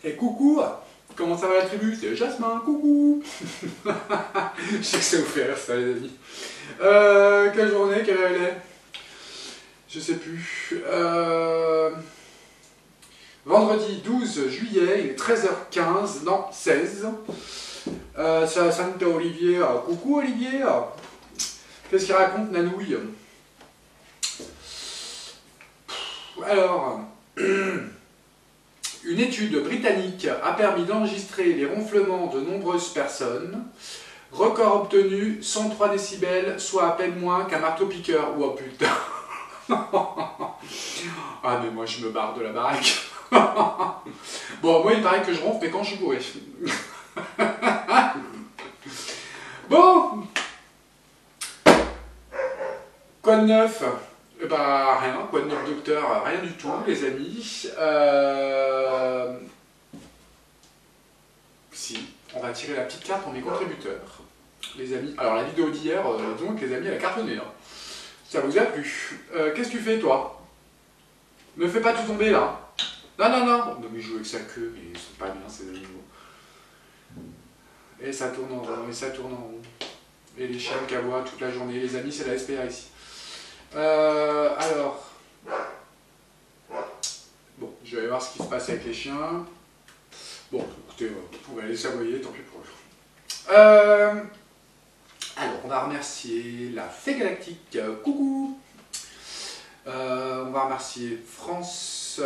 Et coucou, comment ça va la tribu? C'est Jasmin, coucou. Je sais que ça vous fait rire ça les amis. Quelle journée, quelle heure il est? Je sais plus. Vendredi 12 juillet, il est 13h15, non 16. C'est la Sainte Olivier. Coucou Olivier. Qu'est-ce qu'il raconte Nanouille? Alors, une étude britannique a permis d'enregistrer les ronflements de nombreuses personnes. Record obtenu, 103 décibels, soit à peine moins qu'un marteau-piqueur. Oh putain. Ah mais moi je me barre de la baraque. Bon, moi il paraît que je ronfle mais quand je suis bourré. Bon, quoi de neuf? Bah rien, quoi de neuf docteur? Rien du tout les amis. Si, on va tirer la petite carte pour mes contributeurs. Les amis, alors la vidéo d'hier, donc les amis, elle a cartonné. Hein. Ça vous a plu. Qu'est-ce que tu fais toi? Ne fais pas tout tomber là. Non, non, non. Non mais il joue avec sa queue, mais ils sont pas bien ces animaux. Et ça tourne en rond, et ça tourne en rond. Et les chiens qui aboient toute la journée. Les amis, c'est la SPA ici. Alors. Bon, je vais aller voir ce qui se passe avec les chiens. Bon, écoutez, on va les s'aboyer, tant pis pour eux. Alors, on va remercier la Fée Galactique. Coucou. On va remercier France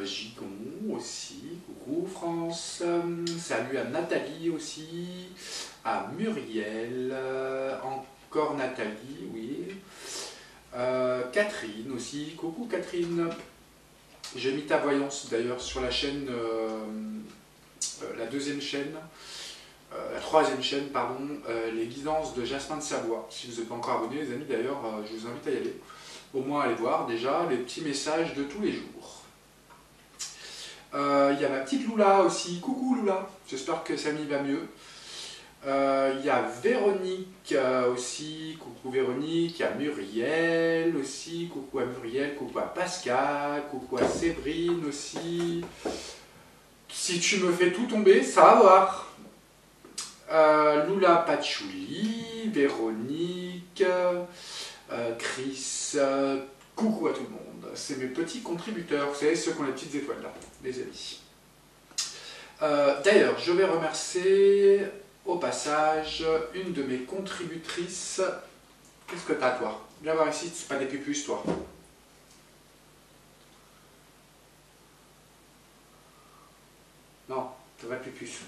Gigon aussi. Coucou France. Salut à Nathalie aussi. À Muriel. Encore Nathalie, oui. Catherine aussi. Coucou Catherine. J'ai mis ta voyance d'ailleurs sur la chaîne, la deuxième chaîne, la troisième chaîne, pardon, les guidances de Jasmin de Savoie. Si vous n'êtes pas encore abonné les amis, d'ailleurs, je vous invite à y aller. Au moins aller voir déjà les petits messages de tous les jours. Il y a ma petite Loula aussi. Coucou Loula, j'espère que Samy va mieux. Il y a Véronique aussi, coucou Véronique, il y a Muriel aussi, coucou à Muriel, coucou à Pascal, coucou à Séverine aussi. Si tu me fais tout tomber, ça va voir. Lula Patchouli, Véronique, Chris, coucou à tout le monde. C'est mes petits contributeurs, vous savez ceux qui ont les petites étoiles là, les amis. D'ailleurs, je vais remercier au passage une de mes contributrices. Qu'est-ce que t'as toi? Viens voir ici, c'est pas des pupus toi. Non, t'as pas de pupus.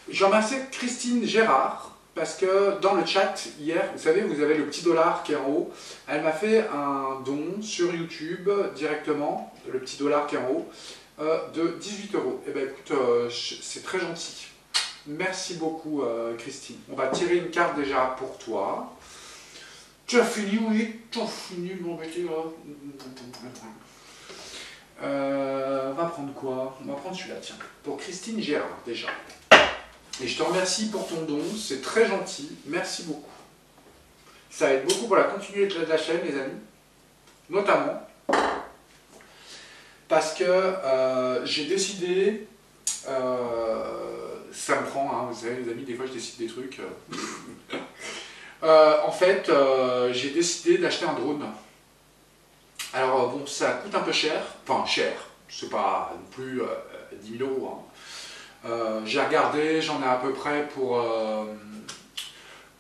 Je remercie Christine Gérard parce que dans le chat hier, vous savez, vous avez le petit dollar qui est en haut. Elle m'a fait un don sur YouTube directement, le petit dollar qui est en haut. De 18 €. Eh bien écoute, c'est très gentil. Merci beaucoup Christine. On va tirer une carte déjà pour toi. Tu as fini, oui, tu as fini de m'embêter là. On va prendre quoi? On va prendre celui-là, tiens. Pour Christine Gérard déjà. Et je te remercie pour ton don, c'est très gentil. Merci beaucoup. Ça aide beaucoup pour la continuité de la chaîne les amis. Notamment parce que j'ai décidé, ça me prend, hein, vous savez les amis, des fois je décide des trucs. En fait, j'ai décidé d'acheter un drone. Alors bon, ça coûte un peu cher, enfin cher, c'est pas non plus 10 000 €. Hein. J'ai regardé, j'en ai à peu près pour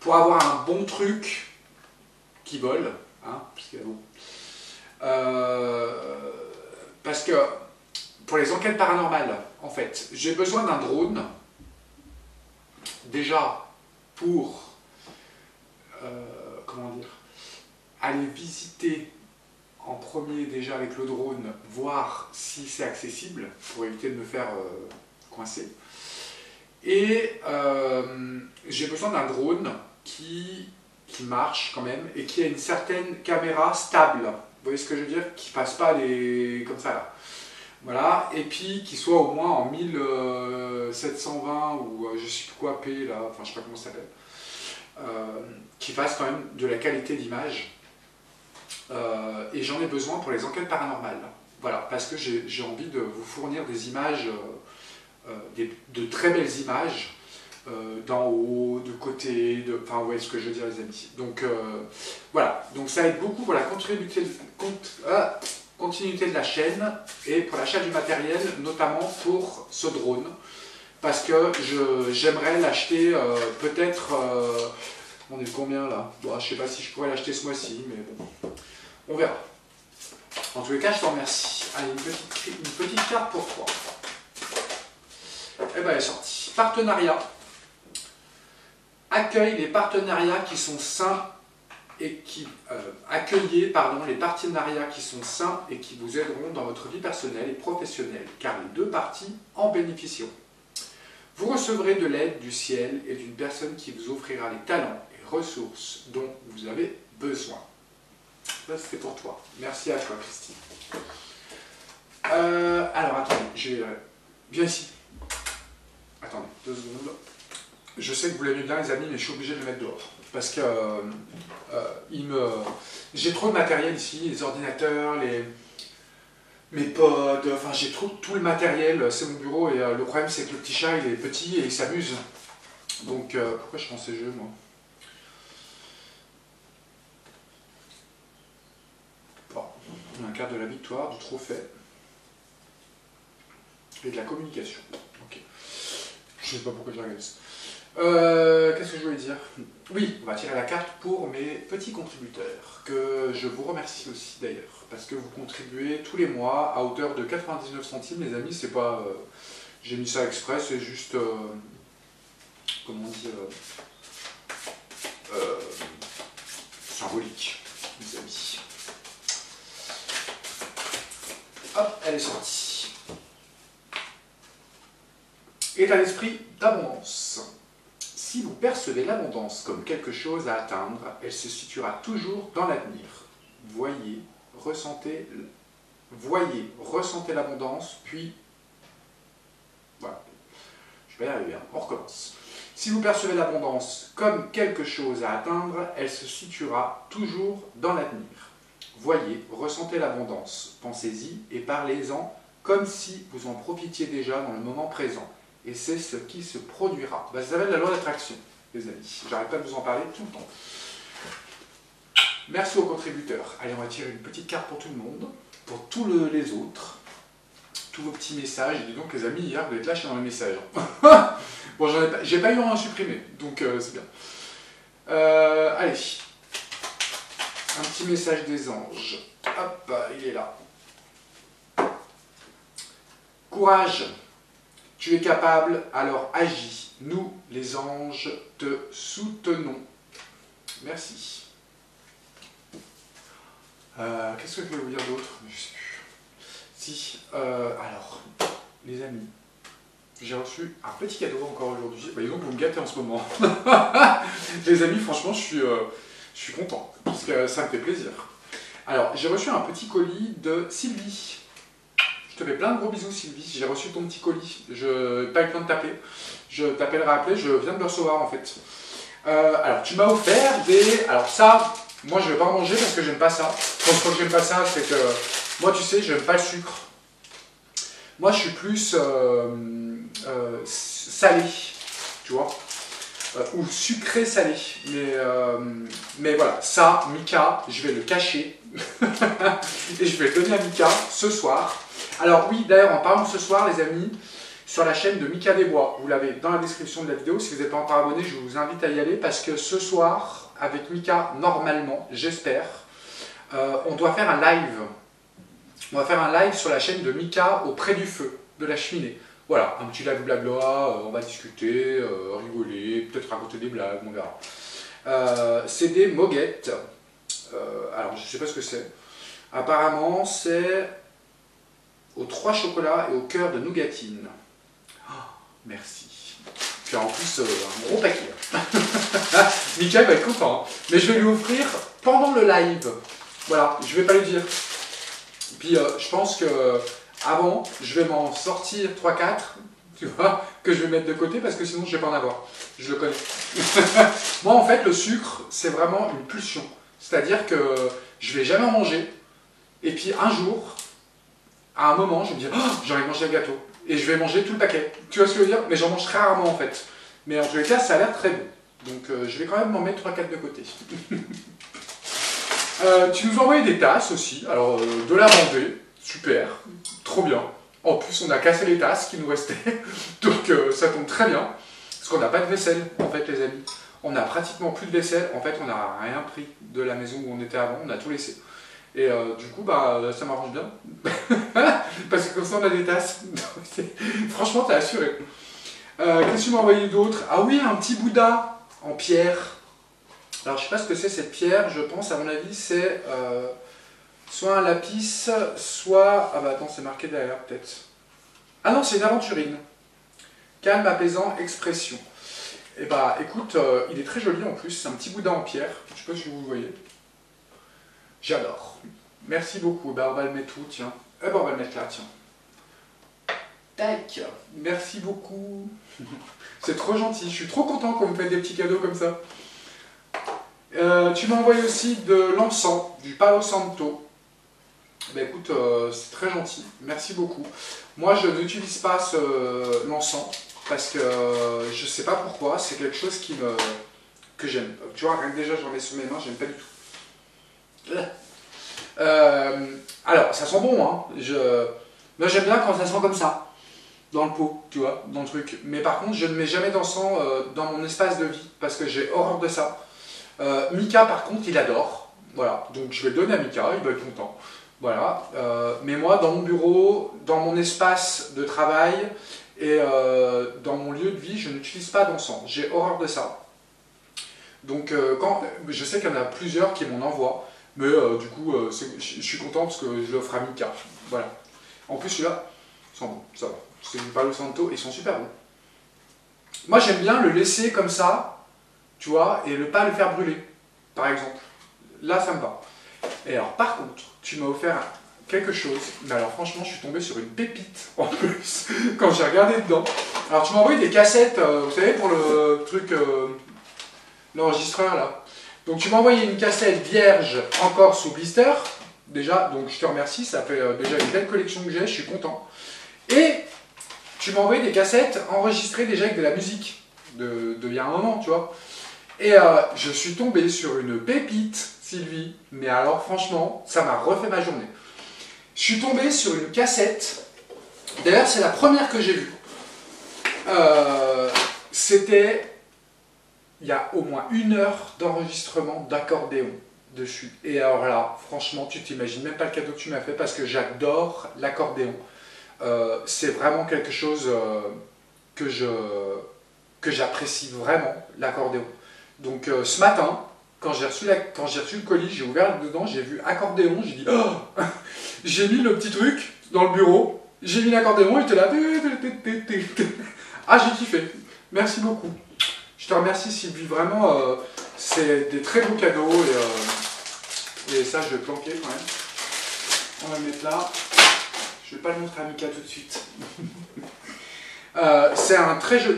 avoir un bon truc qui vole, hein, parce que bon. Parce que pour les enquêtes paranormales, en fait, j'ai besoin d'un drone, déjà pour, comment dire, aller visiter en premier déjà avec le drone, voir si c'est accessible, pour éviter de me faire coincer. Et j'ai besoin d'un drone qui marche quand même, et qui a une certaine caméra stable. Vous voyez ce que je veux dire? Qui passe pas les comme ça là. Voilà, et puis qui soit au moins en 1720 ou je sais plus quoi P là, enfin je sais pas comment ça s'appelle. Qui fasse quand même de la qualité d'image. Et j'en ai besoin pour les enquêtes paranormales. voilà, parce que j'ai envie de vous fournir des images, de très belles images, d'en haut, de côté, enfin vous voyez ce que je veux dire les amis. Donc voilà, donc ça aide beaucoup pour la continuité de la chaîne et pour l'achat du matériel, notamment pour ce drone. Parce que j'aimerais l'acheter peut-être, on est combien là? Bon, je ne sais pas si je pourrais l'acheter ce mois-ci, mais bon, on verra. En tous les cas, je te remercie. Allez, une petite carte pour toi. Eh bien, elle est sortie. Partenariat. Accueille les partenariats qui sont sains et qui accueillez les partenariats qui sont sains et qui vous aideront dans votre vie personnelle et professionnelle, car les deux parties en bénéficieront. Vous recevrez de l'aide du ciel et d'une personne qui vous offrira les talents et ressources dont vous avez besoin. Ça, c'était pour toi. Merci à toi, Christine. Alors, attendez, viens ici. Attendez, 2 secondes. Je sais que vous l'aimez bien, les amis, mais je suis obligé de le mettre dehors. Parce que j'ai trop de matériel ici, les ordinateurs, mes pods, enfin j'ai tout le matériel, c'est mon bureau, et le problème c'est que le petit chat il est petit et il s'amuse. Donc pourquoi je prends ces jeux moi? Bon, on a un quart de la victoire, du trophée et de la communication. Ok. Je sais pas pourquoi je regarde ça. Qu'est-ce que je voulais dire? Oui, on va tirer la carte pour mes petits contributeurs, que je vous remercie aussi d'ailleurs, parce que vous contribuez tous les mois à hauteur de 99 centimes, les amis, c'est pas... j'ai mis ça exprès, c'est juste... comment on dit symbolique, les amis. Hop, elle est sortie. État d'esprit d'abondance. Si vous percevez l'abondance comme quelque chose à atteindre, elle se situera toujours dans l'avenir. Voyez, ressentez l'abondance, puis... Voilà. Je vais y arriver, hein. On recommence. Si vous percevez l'abondance comme quelque chose à atteindre, elle se situera toujours dans l'avenir. Voyez, ressentez l'abondance, pensez-y et parlez-en comme si vous en profitiez déjà dans le moment présent. Et c'est ce qui se produira. Ça s'appelle la loi d'attraction, les amis. J'arrête pas de vous en parler tout le temps. Merci aux contributeurs. Allez, on va tirer une petite carte pour tout le monde, pour tous les autres, tous vos petits messages. Et dis donc, les amis, hier, vous êtes lâchés dans les messages. Bon, j'ai pas eu un à supprimer, donc c'est bien. Allez. Un petit message des anges. Hop, il est là. Courage. Tu es capable, alors agis. Nous, les anges, te soutenons. Merci. Qu'est-ce que je voulais vous dire d'autre? Je sais plus. Si, alors, les amis, j'ai reçu un petit cadeau encore aujourd'hui. Bah, disons que vous me gâtez en ce moment. Les amis, franchement, je suis content, parce que ça me fait plaisir. Alors, j'ai reçu un petit colis de Sylvie. Je te fais plein de gros bisous, Sylvie. J'ai reçu ton petit colis. Je n'ai pas eu le temps de t'appeler. Je t'appellerai après. Je viens de le recevoir, en fait. Alors, tu m'as offert des... Alors ça, moi, je ne vais pas en manger parce que j'aime pas ça. Quand j'aime pas ça, c'est que... Moi, tu sais, j'aime pas le sucre. Moi, je suis plus salé, tu vois. Ou sucré salé. Mais voilà, ça, Mika, je vais le cacher. Et je vais le donner à Mika ce soir. Alors oui, d'ailleurs, en parlant de ce soir, les amis, sur la chaîne de Mika Desbois, vous l'avez dans la description de la vidéo. Si vous n'êtes pas encore abonné, je vous invite à y aller parce que ce soir, avec Mika, normalement, j'espère, on doit faire un live. On va faire un live sur la chaîne de Mika auprès du feu, de la cheminée. Voilà, un petit live blabla, on va discuter, rigoler, peut-être raconter des blagues, on verra. C'est des moguettes. Alors, je ne sais pas ce que c'est. Apparemment, c'est aux 3 chocolats et au cœur de nougatine. Oh, merci. Puis en plus, un gros paquet. Mika va être content. Hein. Mais je vais lui offrir pendant le live. Voilà, je ne vais pas lui dire. Puis je pense que avant, je vais m'en sortir 3-4, tu vois, que je vais mettre de côté parce que sinon je vais pas en avoir. Je le connais. Moi en fait, le sucre, c'est vraiment une pulsion. C'est-à-dire que je vais jamais en manger. Et puis un jour, à un moment, je vais me dire, oh, j'ai envie de manger un gâteau. Et je vais manger tout le paquet. Tu vois ce que je veux dire? Mais j'en mange très rarement en fait. Mais en tous les cas, ça a l'air très bon. Donc je vais quand même m'en mettre 3-4 de côté. Tu nous as envoyé des tasses aussi. Alors, de la Vendée, super, trop bien. En plus, on a cassé les tasses qui nous restaient. Donc ça tombe très bien. Parce qu'on n'a pas de vaisselle, en fait, les amis. On n'a pratiquement plus de vaisselle. En fait, on n'a rien pris de la maison où on était avant. On a tout laissé. Et du coup, bah, ça m'arrange bien. Parce que comme ça, on a des tasses. Franchement, t'as assuré. Qu'est-ce que tu m'as envoyé d'autre? Ah oui, un petit Bouddha en pierre. Alors, je sais pas ce que c'est cette pierre. Je pense, à mon avis, c'est soit un lapis, soit... Ah bah attends, c'est marqué derrière, peut-être. Ah non, c'est une aventurine. Calme, apaisant, expression. Et bah, écoute, il est très joli en plus. C'est un petit Bouddha en pierre. Je sais pas si vous le voyez. J'adore. Merci beaucoup. Ben, on va le mettre où, tiens? Eh ben, on va le mettre là, tiens. Tac. Merci beaucoup. C'est trop gentil. Je suis trop content quand vous faites des petits cadeaux comme ça. Tu m'as envoyé aussi de l'encens, du Palo Santo. Ben écoute, c'est très gentil. Merci beaucoup. Moi, je n'utilise pas l'encens parce que je sais pas pourquoi. C'est quelque chose que j'aime. Tu vois, rien que déjà, j'en mets sur mes mains, j'aime pas du tout. Alors, ça sent bon, hein. Moi, j'aime bien quand ça sent comme ça, dans le pot, tu vois, dans le truc. Mais par contre, je ne mets jamais d'encens dans mon espace de vie, parce que j'ai horreur de ça. Mika, par contre, il adore. Voilà, donc je vais le donner à Mika, il va être content. Voilà. Mais moi, dans mon bureau, dans mon espace de travail et dans mon lieu de vie, je n'utilise pas d'encens. J'ai horreur de ça. Donc, je sais qu'il y en a plusieurs qui m'en envoient. Mais du coup, je suis content parce que je l'offre à Mika. Voilà. En plus, celui-là, ils sont bons, ça va. C'est du Palo Santo, ils sont super bons. Moi, j'aime bien le laisser comme ça, tu vois, et ne pas le faire brûler, par exemple. Là, ça me va. Et alors, par contre, tu m'as offert quelque chose, mais alors franchement, je suis tombé sur une pépite, en plus, quand j'ai regardé dedans. Alors, tu m'as envoyé des cassettes, vous savez, pour le truc, l'enregistreur, là. Donc tu m'as envoyé une cassette vierge encore sous blister, déjà, donc je te remercie, ça fait déjà une belle collection que j'ai, je suis content. Et tu m'as envoyé des cassettes enregistrées déjà avec de la musique, de il y a un moment, tu vois. Et je suis tombé sur une pépite, Sylvie, mais alors franchement, ça m'a refait ma journée. Je suis tombé sur une cassette, d'ailleurs c'est la première que j'ai vue. C'était... Il y a au moins 1 heure d'enregistrement d'accordéon dessus. Et alors là, franchement, tu t'imagines même pas le cadeau que tu m'as fait parce que j'adore l'accordéon. C'est vraiment quelque chose que j'apprécie vraiment, l'accordéon. Donc ce matin, quand j'ai reçu le colis, j'ai ouvert dedans, j'ai vu accordéon, j'ai dit oh j'ai mis le petit truc dans le bureau, j'ai mis l'accordéon, il était là. Ah, j'ai kiffé. Merci beaucoup. Je te remercie Sylvie, vraiment, c'est des très beaux cadeaux et ça je vais le planquer quand même. On va le mettre là. Je ne vais pas le montrer à Mika tout de suite. C'est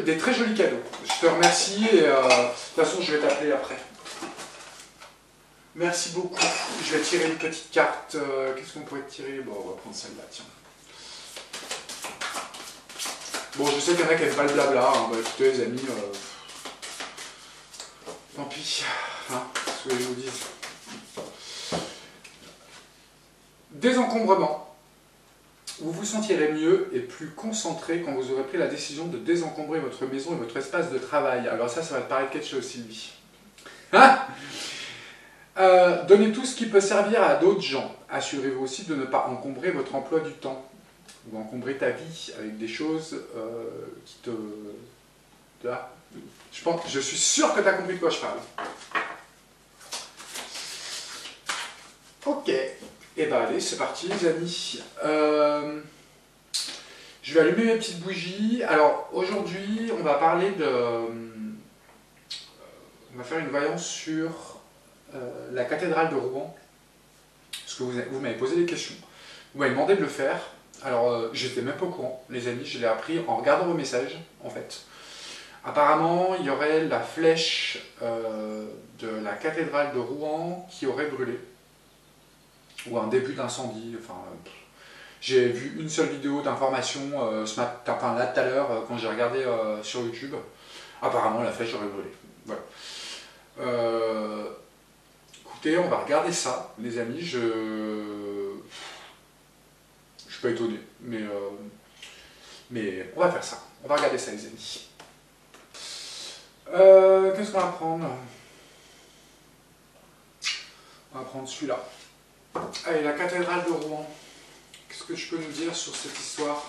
des très jolis cadeaux. Je te remercie et de toute façon je vais t'appeler après. Merci beaucoup. Je vais tirer une petite carte. Qu'est-ce qu'on pourrait tirer? Bon, on va prendre celle-là, tiens. Bon, je sais qu'il y en a qui n'aiment pas le blabla. Hein. Bah, écoutez les amis... Tant pis, hein, ce que je vous dise. Désencombrement. Vous vous sentirez mieux et plus concentré quand vous aurez pris la décision de désencombrer votre maison et votre espace de travail. Alors ça va te paraître quelque chose, Sylvie. Hein? Donnez tout ce qui peut servir à d'autres gens. Assurez-vous aussi de ne pas encombrer votre emploi du temps ou encombrer ta vie avec des choses qui te... Là. Je suis sûr que tu as compris de quoi je parle. Ok. Et ben allez, c'est parti les amis. Je vais allumer mes petites bougies. Alors aujourd'hui, on va parler de... on va faire une voyance sur la cathédrale de Rouen. Parce que vous m'avez posé des questions. Vous m'avez demandé de le faire. Alors j'étais même pas au courant, les amis. Je l'ai appris en regardant vos messages, en fait. Apparemment, il y aurait la flèche de la cathédrale de Rouen qui aurait brûlé. Ou un début d'incendie, enfin... J'ai vu une seule vidéo d'information ce matin, enfin là tout à l'heure, quand j'ai regardé sur YouTube. Apparemment la flèche aurait brûlé. Voilà. Écoutez, on va regarder ça, les amis. Je suis pas étonné, mais on va faire ça. On va regarder ça, les amis. Qu'est-ce qu'on va prendre? On va prendre celui-là. Allez, la cathédrale de Rouen. Qu'est-ce que tu peux nous dire sur cette histoire?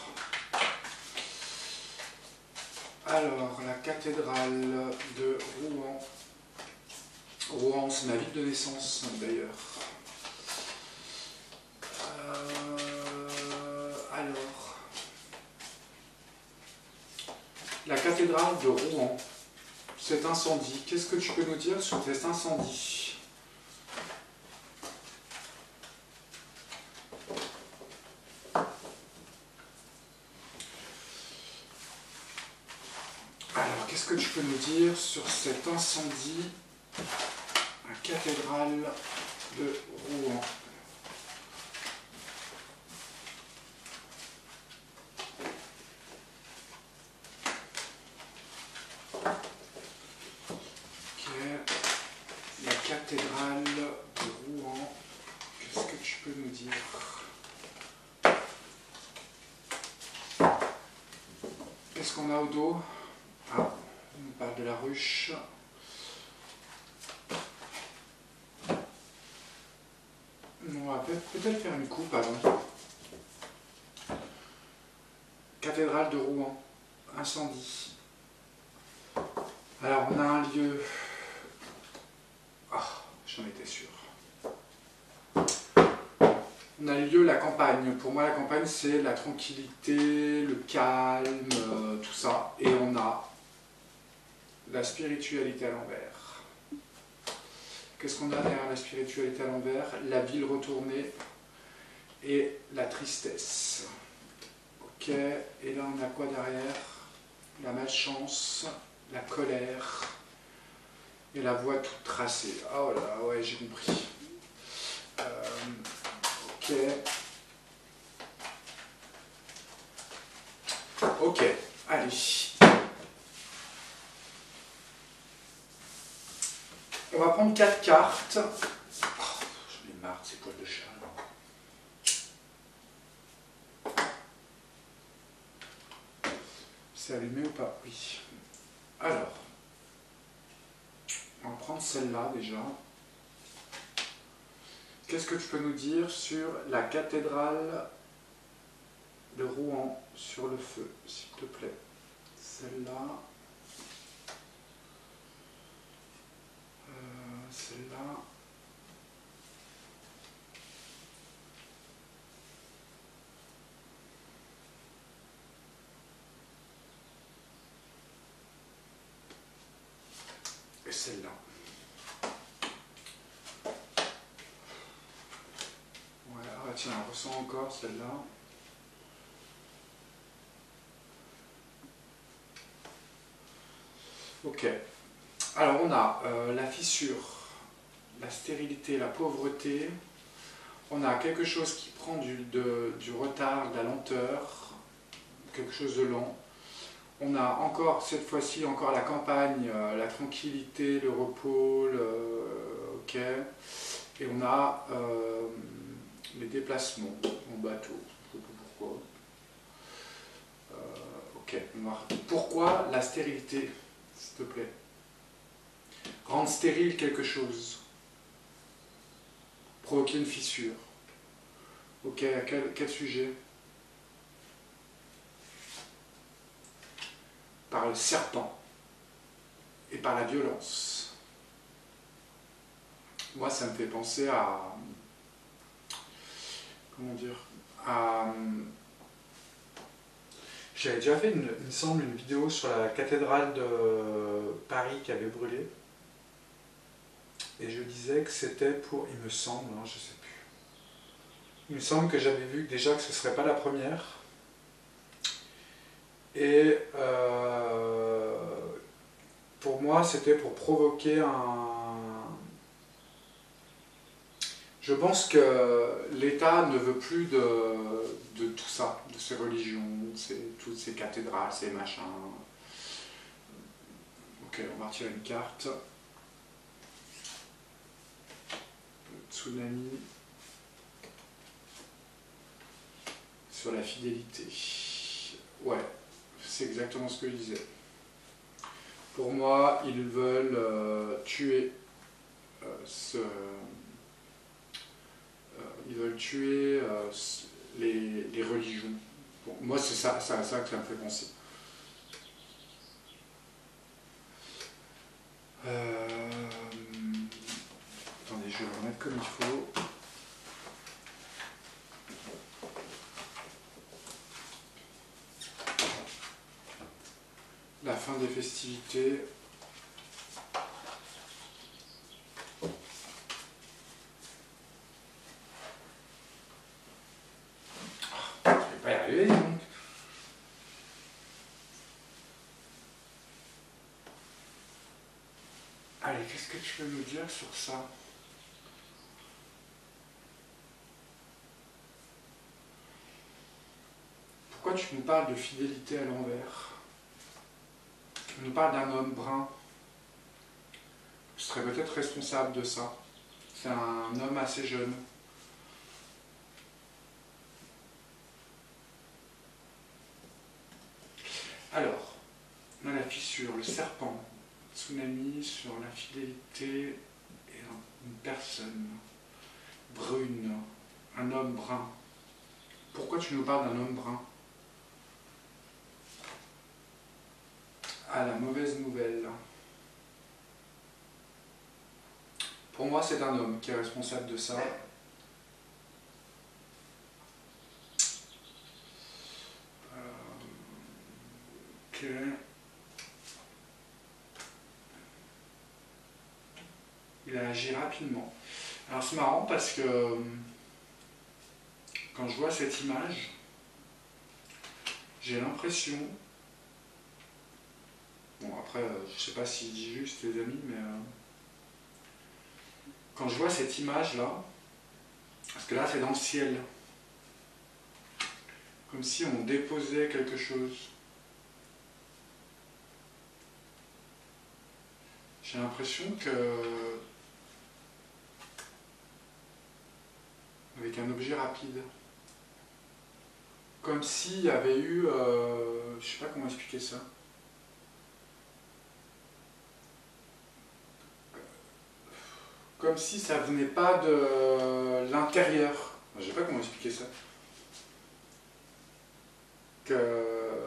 Alors, la cathédrale de Rouen. Rouen, c'est ma ville de naissance, d'ailleurs. Alors, la cathédrale de Rouen. Cet incendie, qu'est-ce que tu peux nous dire sur cet incendie? Alors, qu'est-ce que tu peux nous dire sur cet incendie à la cathédrale de Rouen? La cathédrale de Rouen, qu'est-ce que tu peux nous dire? Qu'est-ce qu'on a au dos? Ah, on parle de la ruche. On va peut-être faire une coupe avant. Cathédrale de Rouen, incendie. Alors on a un lieu... Ah, j'en étais sûr. On a le lieu, la campagne. Pour moi, la campagne, c'est la tranquillité, le calme, tout ça. Et on a la spiritualité à l'envers. Qu'est-ce qu'on a derrière la spiritualité à l'envers? La ville retournée et la tristesse. Ok, et là, on a quoi derrière? La malchance, la colère et la voie toute tracée. Oh là là, ouais, j'ai compris. Ok. Ok, allez. On va prendre 4 cartes. Oh, j'en ai marre de ces poils de chat. C'est allumé ou pas? Oui. Alors, on va prendre celle-là déjà. Qu'est-ce que tu peux nous dire sur la cathédrale de Rouen sur le feu, s'il te plaît? Celle-là. Celle-là. Et celle-là. Ouais, ah tiens, on ressent encore celle-là. Ok. Alors on a la fissure, la stérilité, la pauvreté. On a quelque chose qui prend du retard, de la lenteur, quelque chose de lent. On a encore, cette fois-ci, encore la campagne, la tranquillité, le repos, ok. Et on a les déplacements en bateau. Je ne sais pas pourquoi. Ok. Pourquoi la stérilité, s'il te plaît? Rendre stérile quelque chose. Provoquer une fissure. Ok, à quel sujet? Par le serpent et par la violence. Moi, ça me fait penser à... Comment dire? J'avais déjà fait, il me semble, une vidéo sur la cathédrale de Paris qui avait brûlé. Et je disais que c'était pour... Il me semble, hein, je sais plus. Il me semble que j'avais vu déjà que ce ne serait pas la première. Et pour moi, c'était pour provoquer un... Je pense que l'État ne veut plus de tout ça, de ces religions, toutes ces cathédrales, ces machins. Ok, on va retirer une carte. Tsunami sur la fidélité. Ouais, c'est exactement ce que je disais. Pour moi, ils veulent tuer ils veulent tuer les religions. Bon, moi, c'est ça que ça me fait penser. Attendez, je vais le remettre comme il faut. La fin des festivités. Je vais pas y arriver, donc. Allez, qu'est-ce que tu peux me dire sur ça? Pourquoi tu nous parles de fidélité à l'envers? Tu nous parles d'un homme brun. Je serais peut-être responsable de ça. C'est un homme assez jeune. Alors, on a la fissure, le serpent, tsunami sur la fidélité et une personne brune, un homme brun. Pourquoi tu nous parles d'un homme brun? Ah, la mauvaise nouvelle. Pour moi, c'est un homme qui est responsable de ça. Ok. Il a agi rapidement. Alors c'est marrant parce que quand je vois cette image, j'ai l'impression... Bon après, je sais pas s'il dit juste les amis, mais... quand je vois cette image-là, parce que là c'est dans le ciel, comme si on déposait quelque chose. J'ai l'impression que... avec un objet rapide. Comme s'il y avait eu... je sais pas comment expliquer ça. Comme si ça venait pas de l'intérieur. Je sais pas comment expliquer ça. Que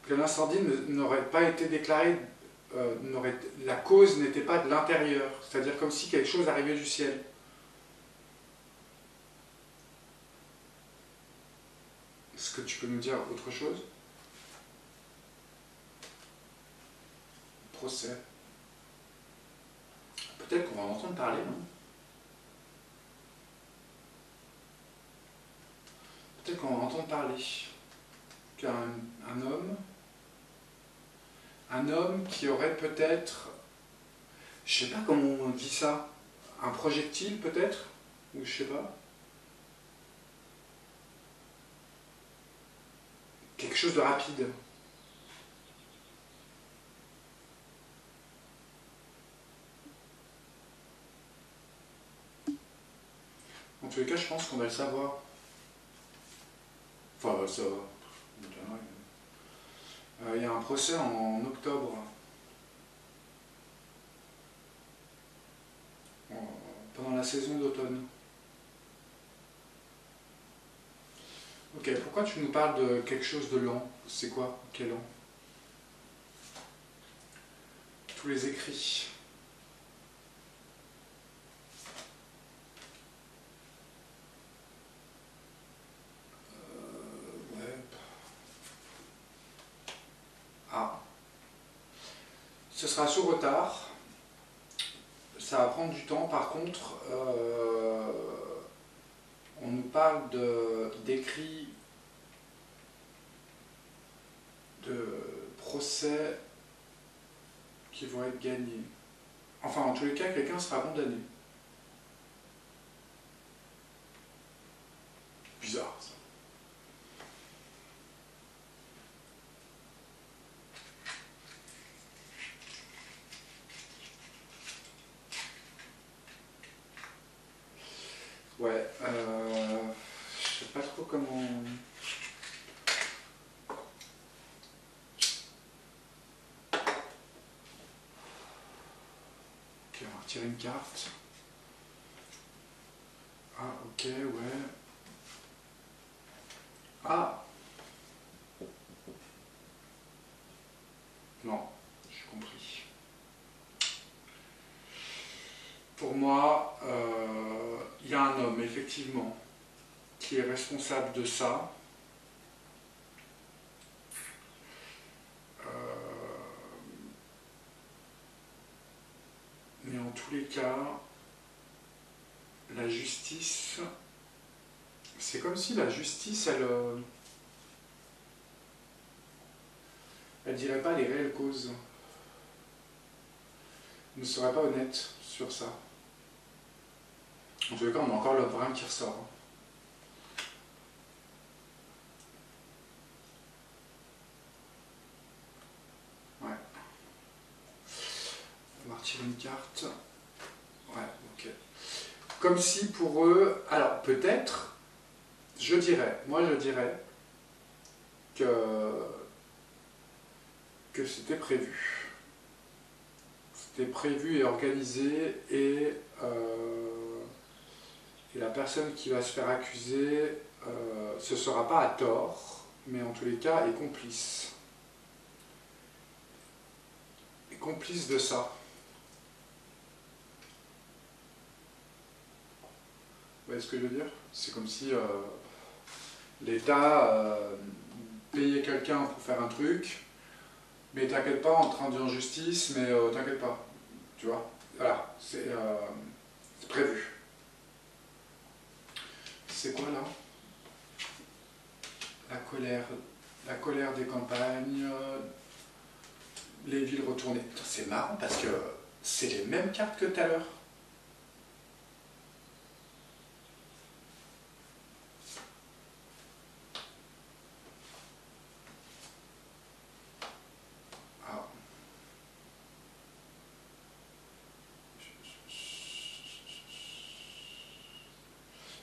l'incendie n'aurait pas été déclaré, la cause n'était pas de l'intérieur. C'est-à-dire comme si quelque chose arrivait du ciel. Est-ce que tu peux nous dire autre chose? Procès. Peut-être qu'on va en entendre parler, non? Peut-être qu'on va en entendre parler. Qu'un homme qui aurait peut-être, je sais pas comment on dit ça, un projectile peut-être, ou je sais pas. Quelque chose de rapide. En tous les cas, je pense qu'on va le savoir. Enfin, ça va. Il y a un procès en octobre. Pendant la saison d'automne. Ok, pourquoi tu nous parles de quelque chose de lent? C'est quoi? Quel lent? Tous les écrits. Ouais. Ah. Ce sera sous retard. Ça va prendre du temps. Par contre, on nous parle d'écrits de procès qui vont être gagnés. Enfin, en tous les cas, quelqu'un sera condamné. bizarre ça. Ouais, je sais pas trop comment... Ok, on va retirer une carte. Ah, ok, ouais. Ah! Non, j'ai compris. Pour moi, il y a un homme, effectivement, qui est responsable de ça. Mais en tous les cas, la justice, c'est comme si la justice, elle dirait pas les réelles causes. Elle ne serait pas honnête sur ça. En tous les cas, on a encore le brin qui ressort. Ouais. On va retirer une carte. Ouais, ok. Comme si pour eux, alors peut-être, je dirais que c'était prévu. C'était prévu et organisé et la personne qui va se faire accuser, ce ne sera pas à tort, mais en tous les cas est complice. Est complice de ça. Vous voyez ce que je veux dire? C'est comme si l'État payait quelqu'un pour faire un truc, mais t'inquiète pas, on te rend en justice, mais t'inquiète pas. Tu vois? Voilà, c'est prévu. C'est quoi là? La colère des campagnes, les villes retournées. C'est marrant parce que c'est les mêmes cartes que tout à l'heure. Ah.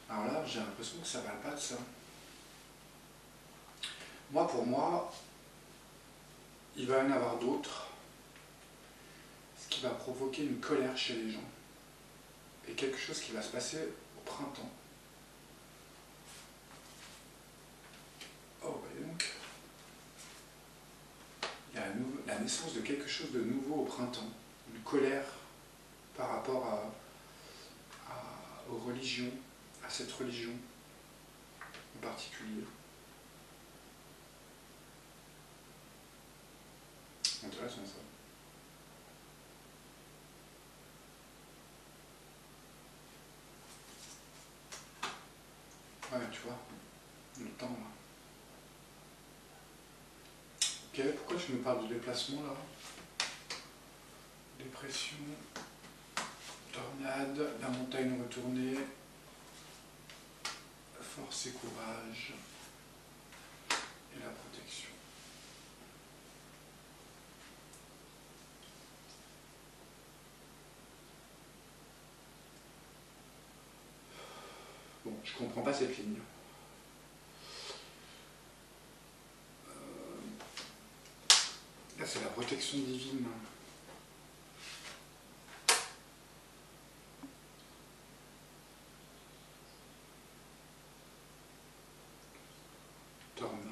Alors là, j'ai l'impression que ça ne va pas de ça. Moi, pour moi, il va y en avoir d'autres, ce qui va provoquer une colère chez les gens. Et quelque chose qui va se passer au printemps. Oh, voyez donc. Il y a la naissance de quelque chose de nouveau au printemps. Une colère par rapport aux religions, à cette religion en particulier. Intéressant ça. Ouais, tu vois, le temps là. Ok, pourquoi tu me parles de déplacement là? Dépression, tornade, la montagne retournée, force et courage, et la protection. Bon, je comprends pas cette ligne. Là, c'est la protection divine. Tornade.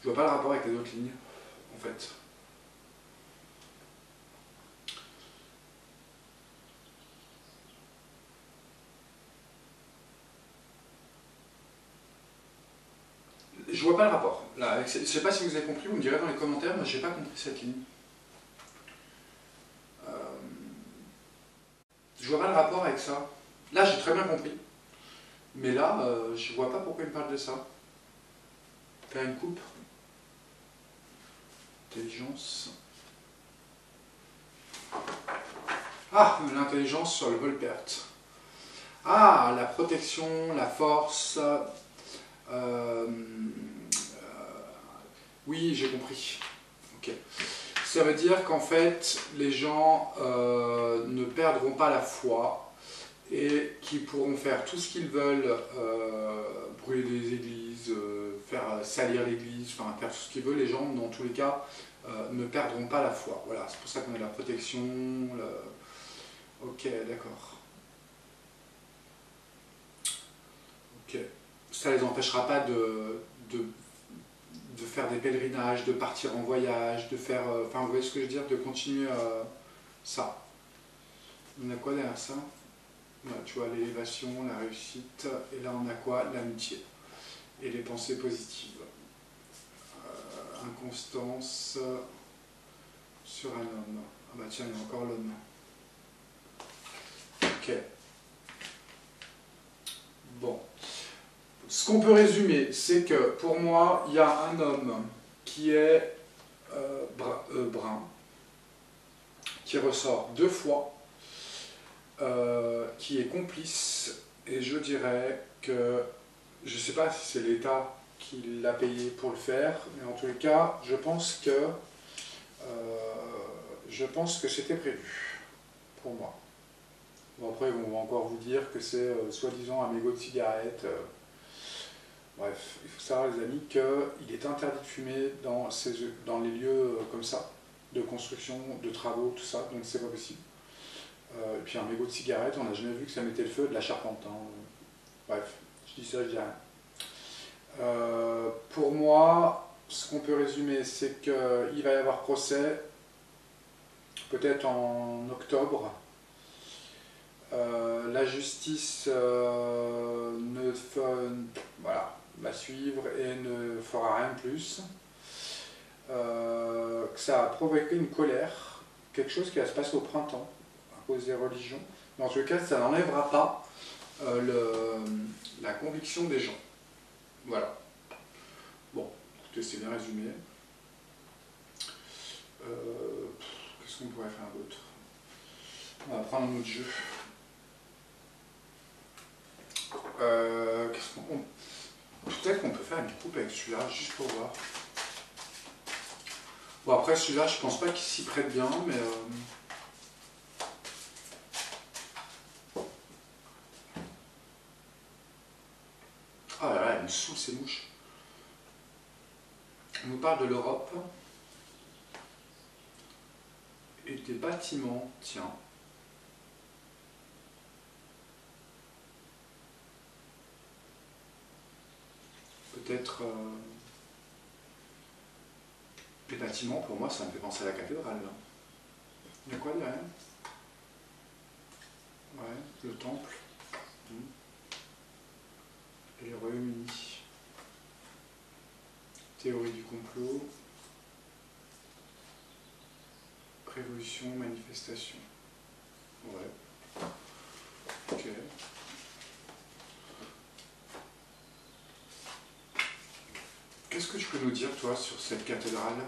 Je vois pas le rapport avec les autres lignes, en fait. Je vois pas le rapport. Là, je sais pas si vous avez compris, vous me direz dans les commentaires, moi j'ai pas compris cette ligne. Je vois pas le rapport avec ça. Là, j'ai très bien compris. Mais là, je vois pas pourquoi il me parle de ça. Faire une coupe. Intelligence. Ah, l'intelligence sur le vol-perte. Ah, la protection, la force. Euh, oui, j'ai compris. Ok. Ça veut dire qu'en fait, les gens ne perdront pas la foi et qui pourront faire tout ce qu'ils veulent, brûler des églises, faire salir l'église, enfin faire tout ce qu'ils veulent. Les gens, dans tous les cas, ne perdront pas la foi. Voilà, c'est pour ça qu'on a la protection. Ok, d'accord. Ok. Ça ne les empêchera pas de faire des pèlerinages, de partir en voyage, de faire... Enfin, vous voyez ce que je veux dire, de continuer ça. On a quoi derrière ça? Ouais, tu vois, l'élévation, la réussite, et là on a quoi? L'amitié et les pensées positives. Inconstance sur un homme. Ah bah tiens, il y a encore l'homme. Ok. Bon. Ce qu'on peut résumer, c'est que pour moi, il y a un homme qui est brun, qui ressort 2 fois, qui est complice, et je dirais que je ne sais pas si c'est l'État qui l'a payé pour le faire, mais en tous les cas, je pense que c'était prévu, pour moi. Bon, après, on va encore vous dire que c'est soi-disant un mégot de cigarette. Bref, il faut savoir, les amis, qu'il est interdit de fumer dans les lieux comme ça, de construction, de travaux, tout ça, donc c'est pas possible. Et puis un mégot de cigarette, on n'a jamais vu que ça mettait le feu de la charpente. Hein. Bref, je dis ça, je dis rien. Pour moi, ce qu'on peut résumer, c'est qu'il va y avoir procès, peut-être en octobre. La justice voilà, va suivre et ne fera rien de plus. Que ça a provoqué une colère, quelque chose qui va se passer au printemps à cause des religions. Mais en tout cas, ça n'enlèvera pas la conviction des gens. Voilà. Bon, écoutez, c'est bien résumé. Qu'est-ce qu'on pourrait faire d'autre? On va prendre un autre jeu. Peut-être qu'on peut faire une coupe avec celui-là, juste pour voir. Bon, après celui-là, je pense pas qu'il s'y prête bien, mais... Ah là là, elle me saoule ces mouches. On nous parle de l'Europe et des bâtiments, tiens. Peut-être... les bâtiments, pour moi, ça me fait penser à la cathédrale. Là. Il y a quoi derrière? Ouais, le temple. Et le Royaume-Uni. Théorie du complot. Révolution, manifestation. Ouais. Ok. Qu'est-ce que tu peux nous dire, toi, sur cette cathédrale?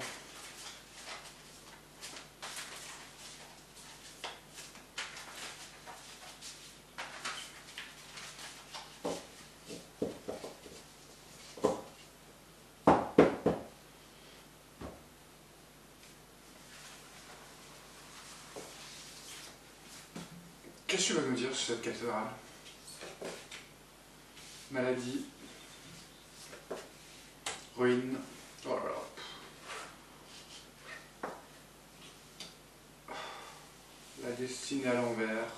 Qu'est-ce que tu vas nous dire sur cette cathédrale? Maladie, ruine, oh là là. La destinée à l'envers,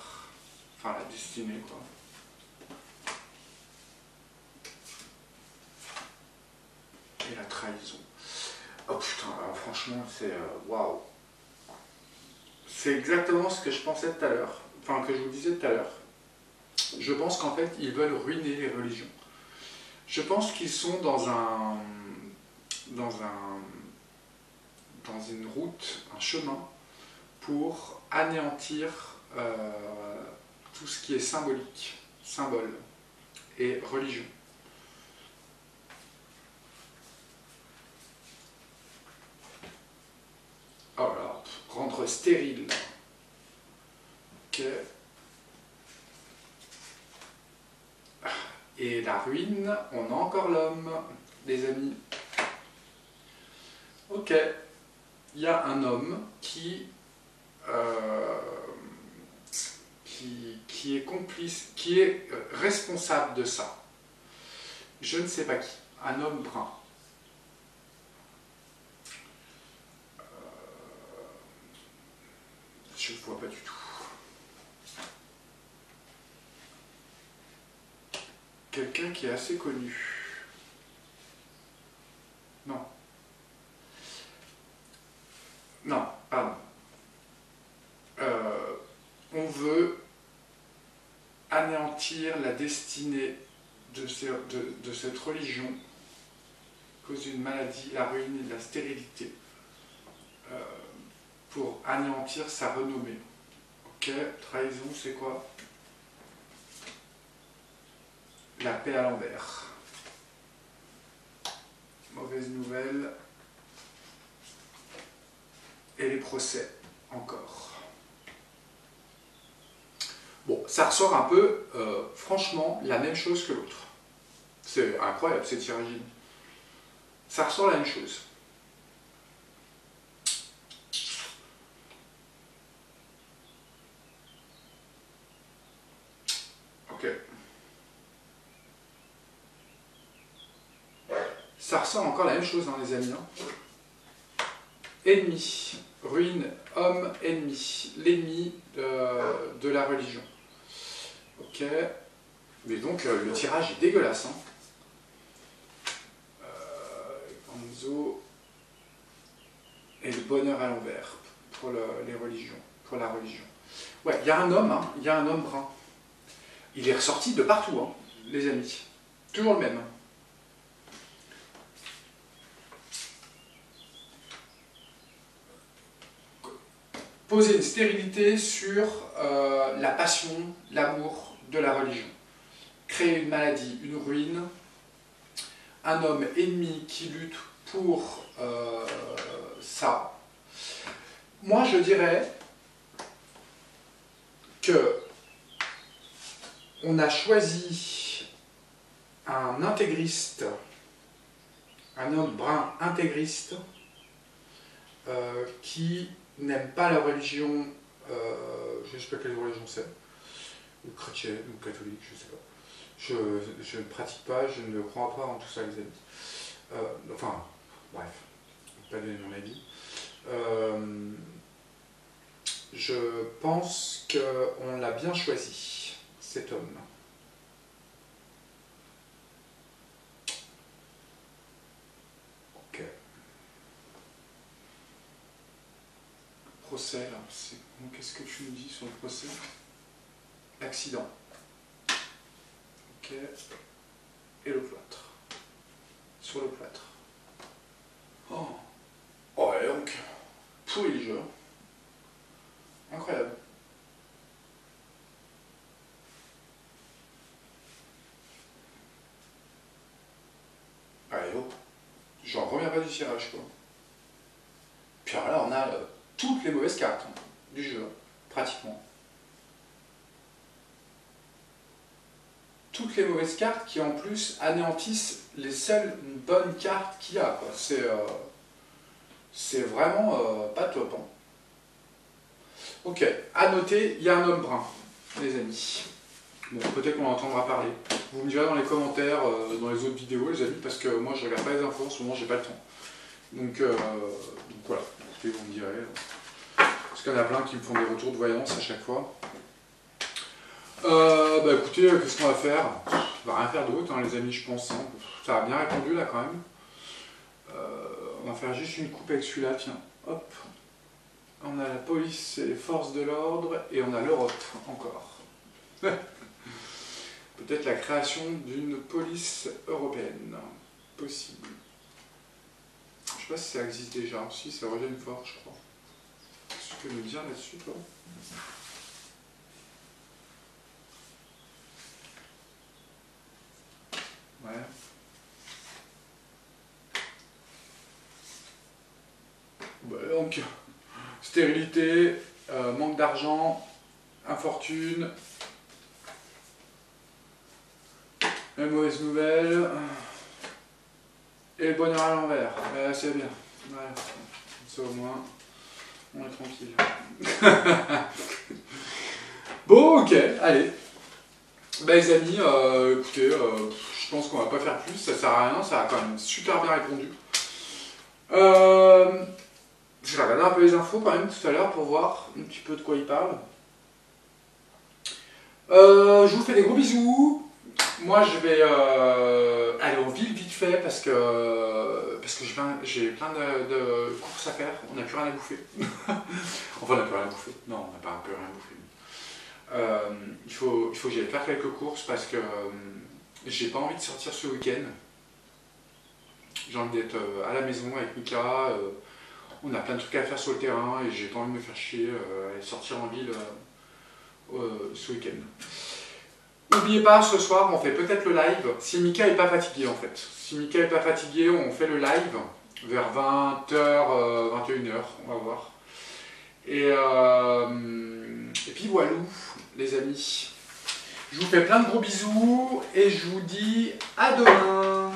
enfin la destinée quoi. Et la trahison. Oh putain, alors, franchement c'est waouh. C'est exactement ce que je pensais tout à l'heure, enfin que je vous disais tout à l'heure. Je pense qu'en fait ils veulent ruiner les religions. Je pense qu'ils sont dans une route, un chemin, pour anéantir tout ce qui est symbolique, symbole et religion. Oh là, rendre stérile Ok. Et la ruine, on a encore l'homme, les amis. Ok. Il y a un homme qui est complice, qui est responsable de ça. Je ne sais pas qui. Un homme brun. Je ne vois pas du tout. Quelqu'un qui est assez connu. Non. Non, pardon. On veut anéantir la destinée de cette religion, à cause d'une maladie, la ruine et la stérilité, pour anéantir sa renommée. Ok, trahison, c'est quoi? La paix à l'envers. Mauvaise nouvelle. Et les procès, encore. Bon, ça ressort un peu, franchement, la même chose que l'autre. C'est incroyable, ces tirages. Ça ressort la même chose. Ok. Ça ressort encore la même chose, hein, les amis. Hein. Ennemi. Ruine, homme, ennemi. L'ennemi de la religion. Ok. Mais donc, le tirage est dégueulasse. Hein. Enzo. Et le bonheur à l'envers pour les religions. Pour la religion. Ouais, il y a un homme, hein, il y a un homme brun. Il est ressorti de partout, hein, les amis. Toujours le même. Poser une stérilité sur la passion, l'amour de la religion. Créer une maladie, une ruine. Un homme ennemi qui lutte pour ça. Moi, je dirais que on a choisi un intégriste, un homme brun intégriste, qui n'aime pas la religion, je ne sais pas quelle religion c'est, ou chrétienne, ou catholique, je ne sais pas. Je ne pratique pas, je ne crois pas en tout ça, les amis. Enfin, bref, je ne vais pas donner mon avis. Je pense qu'on l'a bien choisi, cet homme. Ok. Procès, là, qu'est-ce que tu nous dis sur le procès? Accident. Ok. Et le plâtre. Sur le plâtre. Oh. Oh, et donc, pourri le jeu. Incroyable. Allez, oh. J'en reviens pas du tirage, quoi. Puis alors là, on a toutes les mauvaises cartes hein, du jeu, pratiquement. Toutes les mauvaises cartes qui en plus anéantissent les seules bonnes cartes qu'il y a. C'est vraiment pas top. Hein. Ok, à noter, il y a un homme brun, les amis. Bon, peut-être qu'on en entendra parler. Vous me direz dans les commentaires, dans les autres vidéos, les amis, parce que moi je regarde pas les infos, en ce moment j'ai pas le temps. Donc voilà, écoutez, vous me direz. Parce qu'il y en a plein qui me font des retours de voyance à chaque fois. Bah écoutez, qu'est-ce qu'on va faire? On va rien faire d'autre, hein, les amis, je pense. Hein. Ça a bien répondu là quand même. On va faire juste une coupe avec celui-là, tiens. Hop. On a la police et les forces de l'ordre, et on a l'Europe encore. Peut-être la création d'une police européenne. Possible. Je sais pas si ça existe déjà. Si, c'est Eugène Faure, je crois. Qu'est-ce que tu peux nous dire là-dessus, toi? Ouais. Bah, donc, stérilité, manque d'argent, infortune, la mauvaise nouvelle, et le bonheur à l'envers. C'est bien. Voilà. Comme ça au moins, on est tranquille. Bon, ok, allez. Bah les amis, écoutez, je pense qu'on va pas faire plus, ça sert à rien, ça a quand même super bien répondu. Je vais regarder un peu les infos quand même tout à l'heure pour voir un petit peu de quoi il parle. Je vous fais des gros bisous. Moi je vais aller en ville vite fait parce que j'ai plein de courses à faire, on n'a plus rien à bouffer. Enfin on n'a plus rien à bouffer, non on n'a pas un peu rien à bouffer. Il faut que j'aille faire quelques courses parce que j'ai pas envie de sortir ce week-end. J'ai envie d'être à la maison avec Mika, on a plein de trucs à faire sur le terrain et j'ai pas envie de me faire chier et sortir en ville ce week-end. N'oubliez pas, ce soir on fait peut-être le live, si Mika est pas fatigué en fait. Si Mika est pas fatigué, on fait le live vers 20h, 21h, on va voir. Et puis voilà, les amis. Je vous fais plein de gros bisous et je vous dis à demain,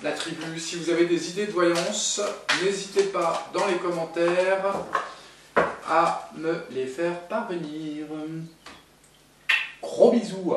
la tribu. Si vous avez des idées de voyance, n'hésitez pas dans les commentaires à me les faire parvenir. Gros bisous.